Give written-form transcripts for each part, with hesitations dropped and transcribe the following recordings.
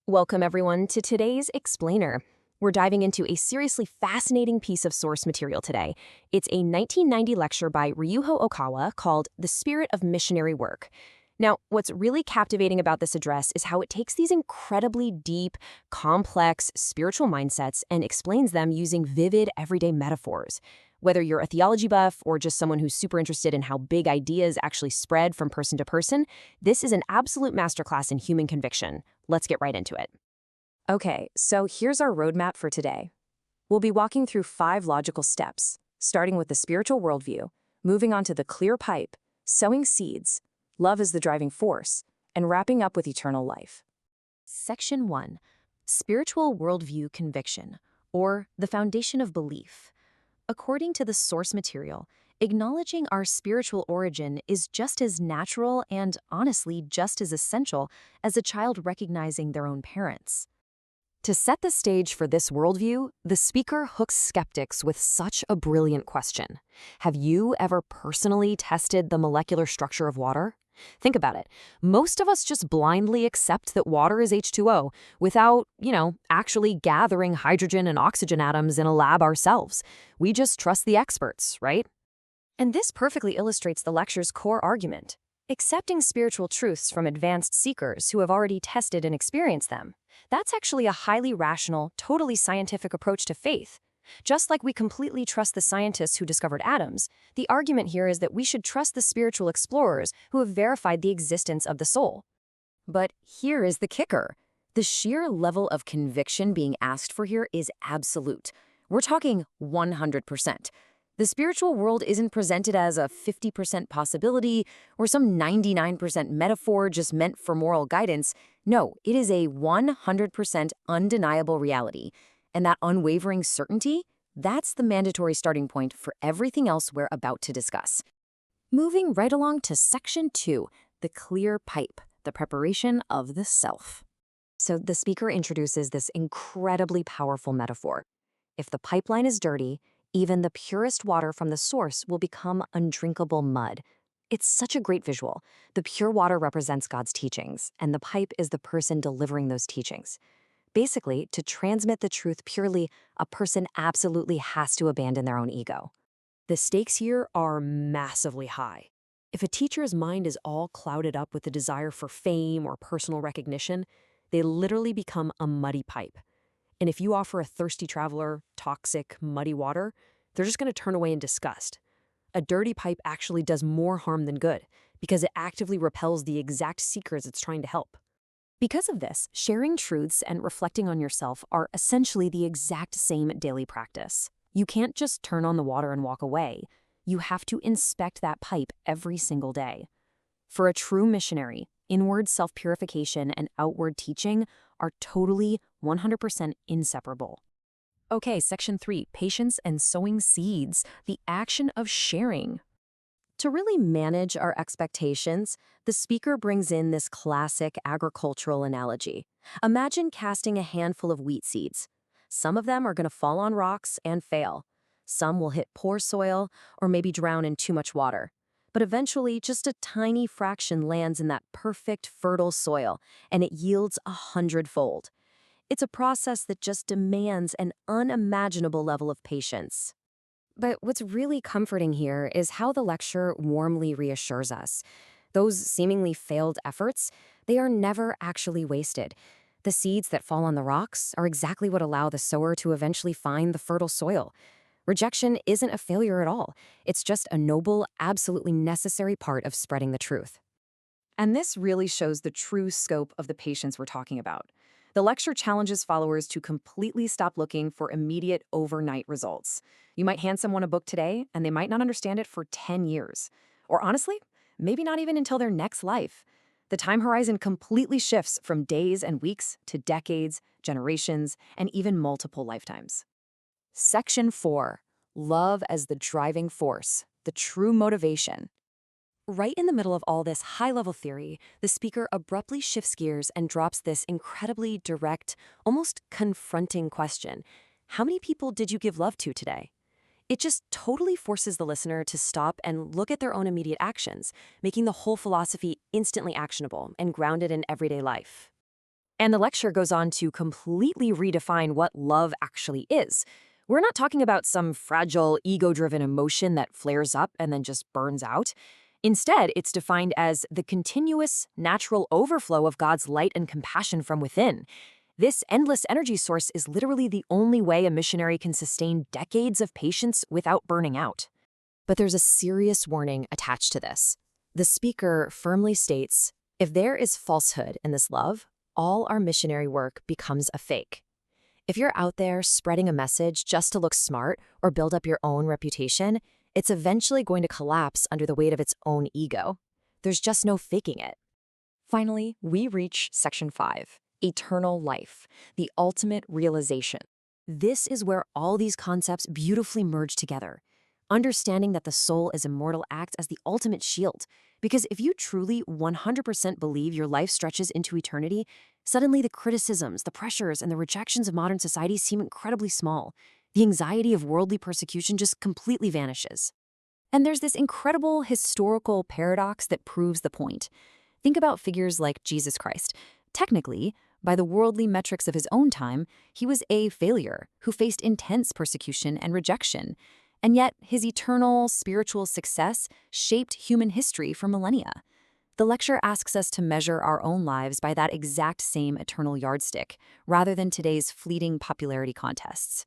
Welcome, everyone, to today's Explainer. We're diving into a seriously fascinating piece of source material today. It's a 1990 lecture by Ryuho Okawa called The Spirit of Missionary Work. Now, what's really captivating about this address is how it takes these incredibly deep, complex spiritual mindsets and explains them using vivid, everyday metaphors. Whether you're a theology buff or just someone who's super interested in how big ideas actually spread from person to person, this is an absolute masterclass in human conviction. Let's get right into it. Okay, so here's our roadmap for today. We'll be walking through 5 logical steps, starting with the spiritual worldview, moving on to the clear pipe, sowing seeds, love is the driving force, and wrapping up with eternal life. Section 1. Spiritual worldview conviction, or the foundation of belief. According to the source material, acknowledging our spiritual origin is just as natural and, honestly, just as essential as a child recognizing their own parents. To set the stage for this worldview, the speaker hooks skeptics with such a brilliant question. Have you ever personally tested the molecular structure of water? Think about it. Most of us just blindly accept that water is H2O without, actually gathering hydrogen and oxygen atoms in a lab ourselves. We just trust the experts, right? And this perfectly illustrates the lecture's core argument. Accepting spiritual truths from advanced seekers who have already tested and experienced them. That's actually a highly rational, totally scientific approach to faith. Just like we completely trust the scientists who discovered atoms, the argument here is that we should trust the spiritual explorers who have verified the existence of the soul. But here is the kicker. The sheer level of conviction being asked for here is absolute. We're talking 100%. The spiritual world isn't presented as a 50% possibility or some 99% metaphor just meant for moral guidance. No, it is a 100% undeniable reality. And that unwavering certainty, that's the mandatory starting point for everything else we're about to discuss. Moving right along to Section 2, the clear pipe, the preparation of the self. So the speaker introduces this incredibly powerful metaphor. If the pipeline is dirty, even the purest water from the source will become undrinkable mud. It's such a great visual. The pure water represents God's teachings, and the pipe is the person delivering those teachings. Basically, to transmit the truth purely, a person absolutely has to abandon their own ego. The stakes here are massively high. If a teacher's mind is all clouded up with the desire for fame or personal recognition, they literally become a muddy pipe. And if you offer a thirsty traveler toxic, muddy water, they're just going to turn away in disgust. A dirty pipe actually does more harm than good because it actively repels the exact seekers it's trying to help. Because of this, sharing truths and reflecting on yourself are essentially the exact same daily practice. You can't just turn on the water and walk away. You have to inspect that pipe every single day. For a true missionary, inward self-purification and outward teaching are totally 100% inseparable. Okay, Section 3, patience and sowing seeds, the action of sharing. To really manage our expectations, the speaker brings in this classic agricultural analogy. Imagine casting a handful of wheat seeds. Some of them are going to fall on rocks and fail. Some will hit poor soil or maybe drown in too much water. But eventually, just a tiny fraction lands in that perfect, fertile soil, and it yields 100-fold. It's a process that just demands an unimaginable level of patience. But what's really comforting here is how the lecture warmly reassures us. Those seemingly failed efforts, they are never actually wasted. The seeds that fall on the rocks are exactly what allow the sower to eventually find the fertile soil. Rejection isn't a failure at all. It's just a noble, absolutely necessary part of spreading the truth. And this really shows the true scope of the patience we're talking about. The lecture challenges followers to completely stop looking for immediate overnight results. You might hand someone a book today, and they might not understand it for 10 years. Or honestly, maybe not even until their next life. The time horizon completely shifts from days and weeks to decades, generations, and even multiple lifetimes. Section 4. Love as the driving force, the true motivation. Right in the middle of all this high-level theory, the speaker abruptly shifts gears and drops this incredibly direct, almost confronting question. How many people did you give love to today? It just totally forces the listener to stop and look at their own immediate actions, making the whole philosophy instantly actionable and grounded in everyday life. And the lecture goes on to completely redefine what love actually is. We're not talking about some fragile, ego-driven emotion that flares up and then just burns out. Instead, it's defined as the continuous, natural overflow of God's light and compassion from within. This endless energy source is literally the only way a missionary can sustain decades of patience without burning out. But there's a serious warning attached to this. The speaker firmly states, if there is falsehood in this love, all our missionary work becomes a fake. If you're out there spreading a message just to look smart or build up your own reputation, it's eventually going to collapse under the weight of its own ego. There's just no faking it. Finally, we reach Section 5, Eternal Life, the ultimate realization. This is where all these concepts beautifully merge together. Understanding that the soul is immortal acts as the ultimate shield. Because if you truly 100% believe your life stretches into eternity, suddenly the criticisms, the pressures, and the rejections of modern society seem incredibly small. The anxiety of worldly persecution just completely vanishes. And there's this incredible historical paradox that proves the point. Think about figures like Jesus Christ. Technically, by the worldly metrics of his own time, he was a failure who faced intense persecution and rejection. And yet, his eternal spiritual success shaped human history for millennia. The lecture asks us to measure our own lives by that exact same eternal yardstick, rather than today's fleeting popularity contests.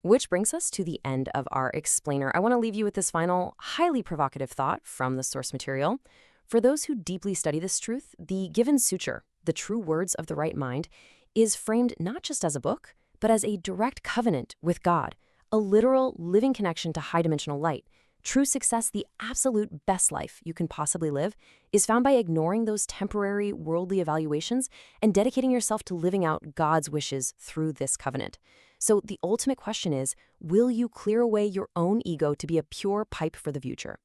Which brings us to the end of our explainer. I want to leave you with this final, highly provocative thought from the source material. For those who deeply study this truth, the given suture, the true words of the right mind, is framed not just as a book, but as a direct covenant with God, a literal, living connection to high-dimensional light. True success, the absolute best life you can possibly live, is found by ignoring those temporary worldly evaluations and dedicating yourself to living out God's wishes through this covenant. So the ultimate question is, will you clear away your own ego to be a pure pipe for the future?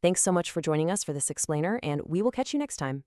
Thanks so much for joining us for this explainer, and we will catch you next time.